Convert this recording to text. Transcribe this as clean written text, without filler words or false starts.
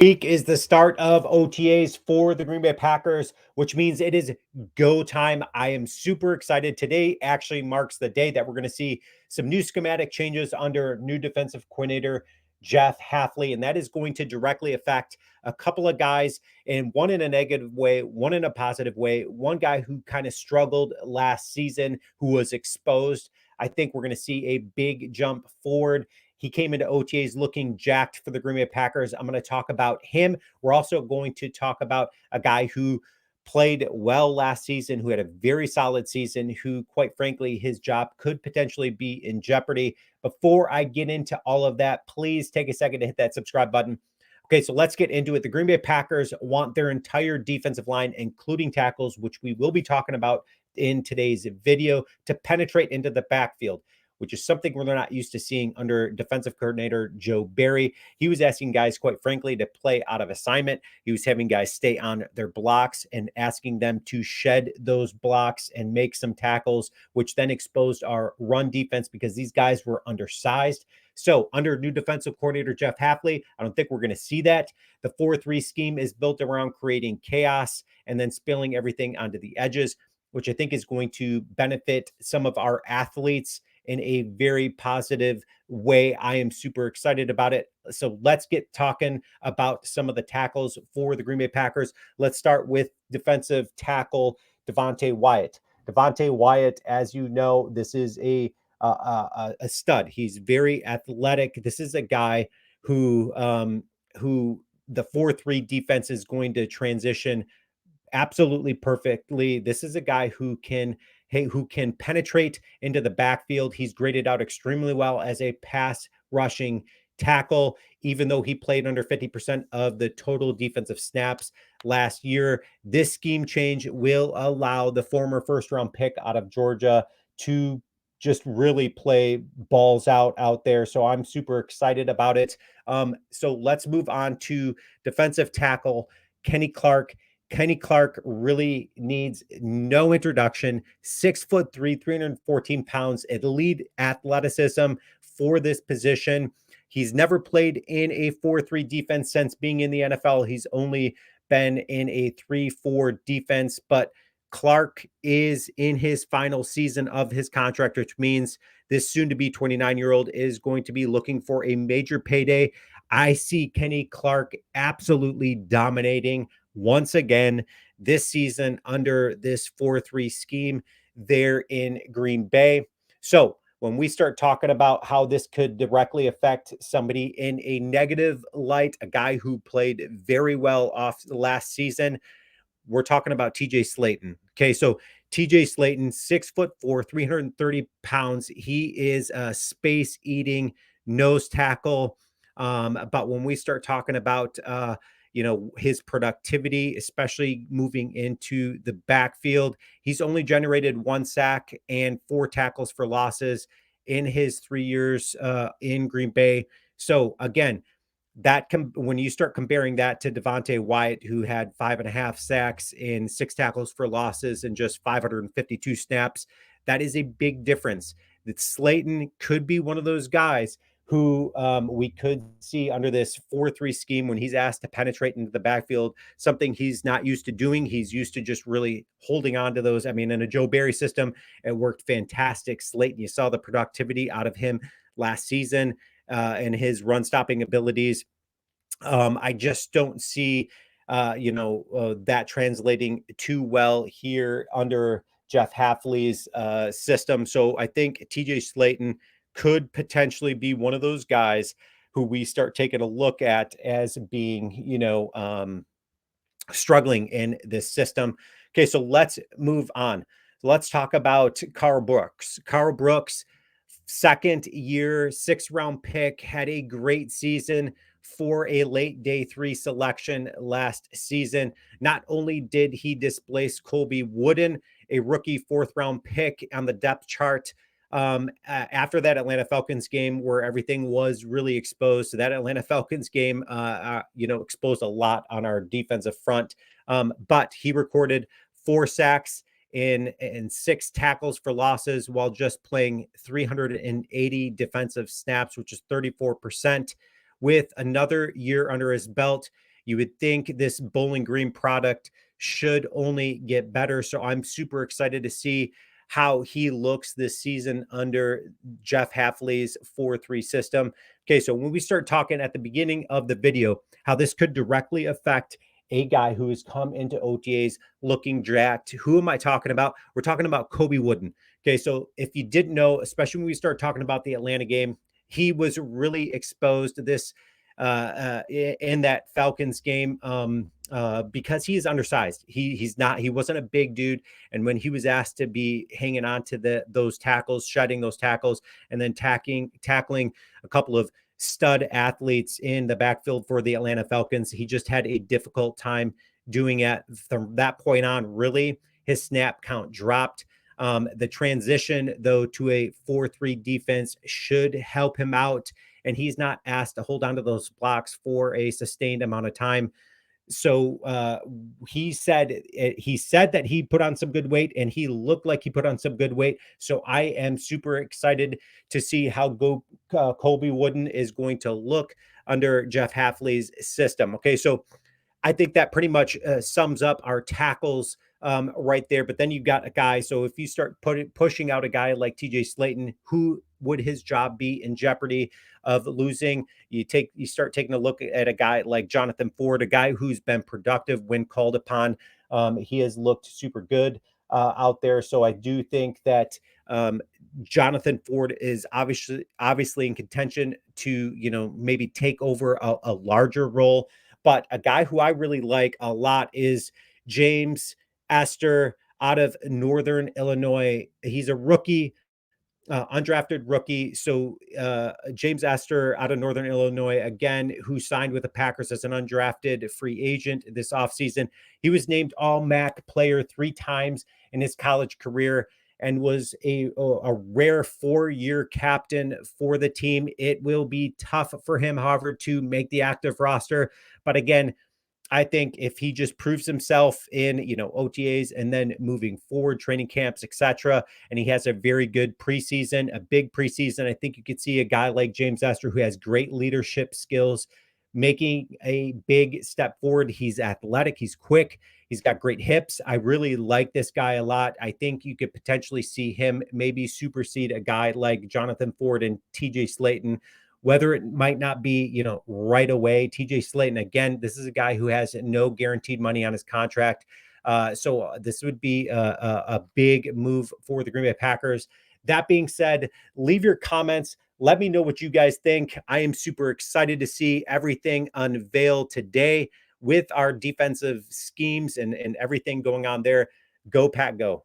Week is the start of OTAs for the Green Bay Packers, which means it is go time. I am super excited. Today actually marks the day that we're going to see some new schematic changes under new defensive coordinator Jeff Hafley, and that is going to directly affect a couple of guys, and one in a negative way, one in a positive way. One guy who kind of struggled last season, who was exposed. I think we're going to see a big jump forward. He came into OTAs looking jacked for the Green Bay Packers. I'm going to talk about him. We're also going to talk about a guy who played well last season, who had a very solid season, who, quite frankly, his job could potentially be in jeopardy. Before I get into all of that, please take a second to hit that subscribe button. Okay, so let's get into it. The Green Bay Packers want their entire defensive line, including tackles, which we will be talking about in today's video, to penetrate into the backfield, which is something we're not used to seeing under defensive coordinator Joe Barry. He was asking guys, quite frankly, to play out of assignment. He was having guys stay on their blocks and asking them to shed those blocks and make some tackles, which then exposed our run defense because these guys were undersized. So under new defensive coordinator Jeff Hafley, I don't think we're going to see that. The 4-3 scheme is built around creating chaos and then spilling everything onto the edges, which I think is going to benefit some of our athletes in a very positive way. I am super excited about it. So let's get talking about some of the tackles for the Green Bay Packers. Let's start with defensive tackle Devonte Wyatt. Devonte Wyatt, as you know, this is a stud. He's very athletic. This is a guy who the 4-3 defense is going to transition absolutely perfectly. This is a guy who can penetrate into the backfield. He's graded out extremely well as a pass rushing tackle, even though he played under 50% of the total defensive snaps last year. This scheme change will allow the former first round pick out of Georgia to just really play balls out there. So I'm super excited about it. So let's move on to defensive tackle Kenny Clark. Kenny Clark really needs no introduction. 6'3", 314 pounds, elite athleticism for this position. He's never played in a 4-3 defense since being in the NFL. He's only been in a 3-4 defense, but Clark is in his final season of his contract, which means this soon-to-be 29-year-old is going to be looking for a major payday. I see Kenny Clark absolutely dominating once again this season under this 4-3 scheme there in Green Bay. So when we start talking about how this could directly affect somebody in a negative light, a guy who played very well off last season, we're talking about TJ Slayton. Okay, so TJ Slayton, 6'4", 330 pounds. He is a space eating nose tackle. But when we start talking about his productivity, especially moving into the backfield, he's only generated 1 sack and 4 tackles for losses in his 3 years in Green Bay. So again, when you start comparing that to Devonte Wyatt, who had 5.5 sacks and 6 tackles for losses and just 552 snaps, that is a big difference. That Slayton could be one of those guys who we could see under this 4-3 scheme when he's asked to penetrate into the backfield, something he's not used to doing. He's used to just really holding on to those. I mean, in a Joe Barry system, it worked fantastic. Slayton, you saw the productivity out of him last season and his run stopping abilities. I just don't see, that translating too well here under Jeff Hafley's system. So I think TJ Slayton could potentially be one of those guys who we start taking a look at as being, struggling in this system. Okay, so let's move on. Let's talk about Carl Brooks. Carl Brooks, second year, 6th round pick, had a great season for a late day 3 selection last season. Not only did he displace Colby Wooden, a rookie 4th round pick on the depth chart, after that Atlanta Falcons game where everything was really exposed. So that Atlanta Falcons game, exposed a lot on our defensive front. But he recorded 4 sacks and 6 tackles for losses while just playing 380 defensive snaps, which is 34%. With another year under his belt, You would think this Bowling Green product should only get better. So I'm super excited to see how he looks this season under Jeff Hafley's 4-3 system. Okay, so when we start talking at the beginning of the video, how this could directly affect a guy who has come into OTAs looking jacked. Who am I talking about? We're talking about Kobe Wooden. Okay, so if you didn't know, especially when we start talking about the Atlanta game, he was really exposed to this in that Falcons game because he is undersized. He wasn't a big dude, and when he was asked to be hanging on to those tackles, shedding those tackles, and then tackling a couple of stud athletes in the backfield for the Atlanta Falcons, he just had a difficult time doing it. From that point on, really, his snap count dropped. The transition, though, to a 4-3 defense should help him out, and he's not asked to hold on to those blocks for a sustained amount of time. So he said that he put on some good weight, and he looked like he put on some good weight. So I am super excited to see how Colby Wooden is going to look under Jeff Hafley's system. Okay, so I think that pretty much sums up our tackles right there. But then you've got a guy. So if you start pushing out a guy like TJ Slayton, who would his job be in jeopardy of losing? You start taking a look at a guy like Jonathan Ford, a guy who's been productive when called upon. He has looked super good out there. So I do think that Jonathan Ford is obviously in contention to, maybe take over a larger role. But a guy who I really like a lot is James Astor out of Northern Illinois. He's a rookie, undrafted rookie. So James Astor out of Northern Illinois, again, who signed with the Packers as an undrafted free agent this offseason. He was named All-MAC player 3 times in his college career and was a rare 4-year captain for the team. It will be tough for him, however, to make the active roster. But again, I think if he just proves himself in, OTAs and then moving forward, training camps, etc., and he has a very good preseason, a big preseason, I think you could see a guy like James Astor who has great leadership skills making a big step forward. He's athletic. He's quick. He's got great hips. I really like this guy a lot. I think you could potentially see him maybe supersede a guy like Jonathan Ford and TJ Slayton. Whether it might not be, right away. TJ Slayton, again, this is a guy who has no guaranteed money on his contract. So this would be a big move for the Green Bay Packers. That being said, leave your comments. Let me know what you guys think. I am super excited to see everything unveiled today with our defensive schemes and everything going on there. Go Pack, go.